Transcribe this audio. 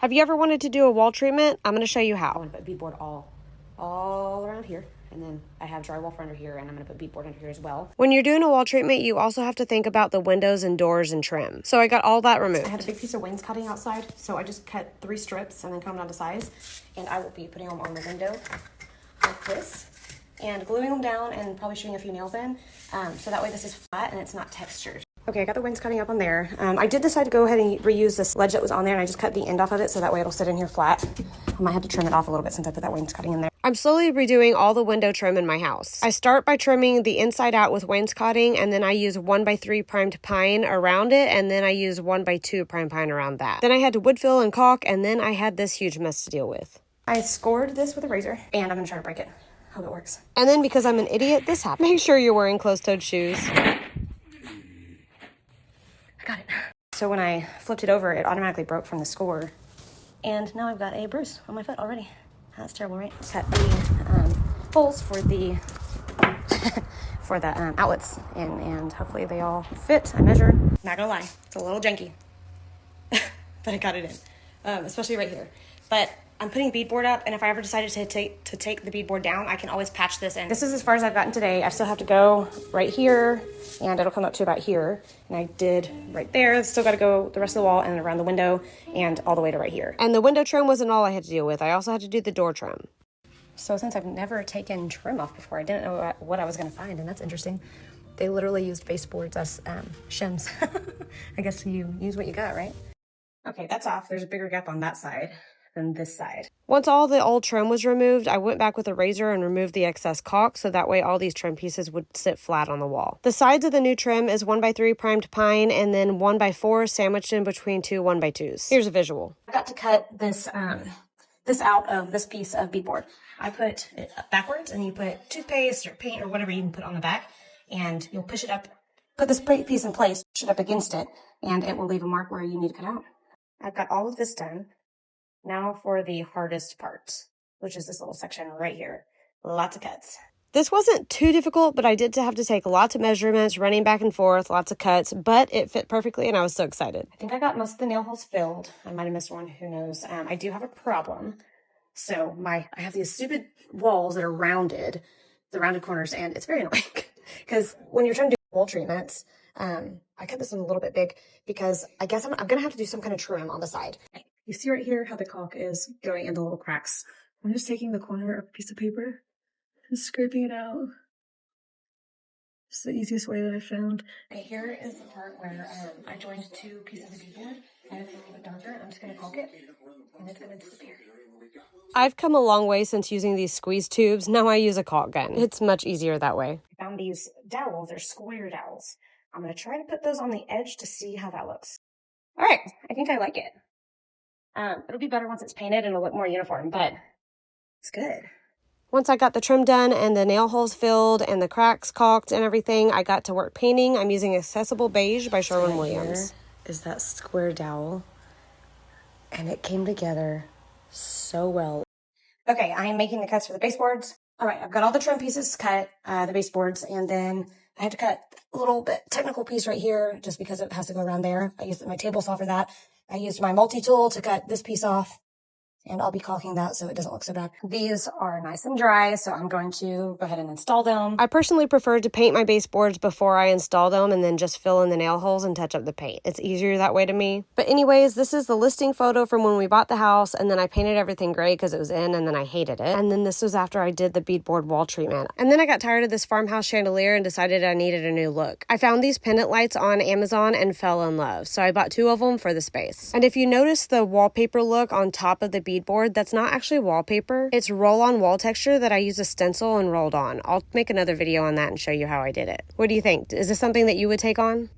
Have you ever wanted to do a wall treatment? I'm going to show you how. I'm going to put beadboard all around here. And then I have drywall for under here, and I'm going to put beadboard under here as well. When you're doing a wall treatment, you also have to think about the windows and doors and trim. So I got all that removed. I had a big piece of wainscoting outside, so I just cut 3 strips and then cut them down to size. And I will be putting them on the window like this and gluing them down and probably shooting a few nails in. So that way this is flat and it's not textured. Okay, I got the wainscoting up on there. I did decide to go ahead and reuse this ledge that was on there, and I just cut the end off of it so that way it'll sit in here flat. I might have to trim it off a little bit since I put that wainscoting in there. I'm slowly redoing all the window trim in my house. I start by trimming the inside out with wainscoting, and then I use 1x3 primed pine around it, and then I use 1x2 primed pine around that. Then I had to wood fill and caulk, and then I had this huge mess to deal with. I scored this with a razor, and I'm gonna try to break it. Hope it works. And then because I'm an idiot, this happened. Make sure you're wearing closed-toed shoes. I got it. So when I flipped it over, it automatically broke from the score. And now I've got a bruise on my foot already. That's terrible, right? Cut the holes for the outlets in, and hopefully they all fit. I measured. Not gonna lie, it's a little janky, but I got it in, especially right here. But I'm putting beadboard up, and if I ever decided to take the beadboard down, I can always patch this in. This is as far as I've gotten today. I still have to go right here, and it'll come up to about here. And I did right there. Still got to go the rest of the wall and around the window and all the way to right here. And the window trim wasn't all I had to deal with. I also had to do the door trim. So since I've never taken trim off before, I didn't know what I was going to find, and that's interesting. They literally used baseboards as shims. I guess you use what you got, right? Okay, that's off. There's a bigger gap on that side than this side. Once all the old trim was removed, I went back with a razor and removed the excess caulk, so that way all these trim pieces would sit flat on the wall. The sides of the new trim is 1x3 primed pine and then 1x4 sandwiched in between 2 1x2s. Here's a visual. I got to cut this this out of this piece of beadboard. I put it up backwards, and you put toothpaste or paint or whatever you can put on the back, and you'll push it up, put this piece in place, push it up against it, and it will leave a mark where you need to cut out. I've got all of this done. Now for the hardest part, which is this little section right here. Lots of cuts. This wasn't too difficult, but I did have to take lots of measurements, running back and forth, lots of cuts, but it fit perfectly, and I was so excited. I think I got most of the nail holes filled. I might have missed one, who knows. I do have a problem. So I have these stupid walls that are rounded, the rounded corners, and it's very annoying because when you're trying to do wall treatments, I cut this one a little bit big because I guess I'm going to have to do some kind of trim on the side. You see right here how the caulk is going in the little cracks. I'm just taking the corner of a piece of paper and scraping it out. It's the easiest way that I found. Okay, here is the part where I joined 2 pieces of beadboard, and it's a little bit darker. I'm just going to caulk it, and it's going to disappear. I've come a long way since using these squeeze tubes. Now I use a caulk gun. It's much easier that way. I found these dowels. They're square dowels. I'm going to try to put those on the edge to see how that looks. All right, I think I like it. It'll be better once it's painted and it'll look more uniform, but it's good. Once I got the trim done and the nail holes filled and the cracks caulked and everything, I got to work painting. I'm using Accessible Beige by Sherwin-Williams. Is that square dowel, and it came together so well. Okay, I am making the cuts for the baseboards. All right, I've got all the trim pieces cut, the baseboards, and then I had to cut a little bit technical piece right here just because it has to go around there. I used my table saw for that. I used my multi-tool to cut this piece off, and I'll be caulking that so it doesn't look so bad. These are nice and dry, so I'm going to go ahead and install them. I personally prefer to paint my baseboards before I install them and then just fill in the nail holes and touch up the paint. It's easier that way to me. But anyways, this is the listing photo from when we bought the house, and then I painted everything gray because it was in, and then I hated it. And then this was after I did the beadboard wall treatment. And then I got tired of this farmhouse chandelier and decided I needed a new look. I found these pendant lights on Amazon and fell in love, so I bought 2 of them for the space. And if you notice the wallpaper look on top of the beadboard, that's not actually wallpaper. It's roll-on wall texture that I used a stencil and rolled on. I'll make another video on that and show you how I did it. What do you think? Is this something that you would take on?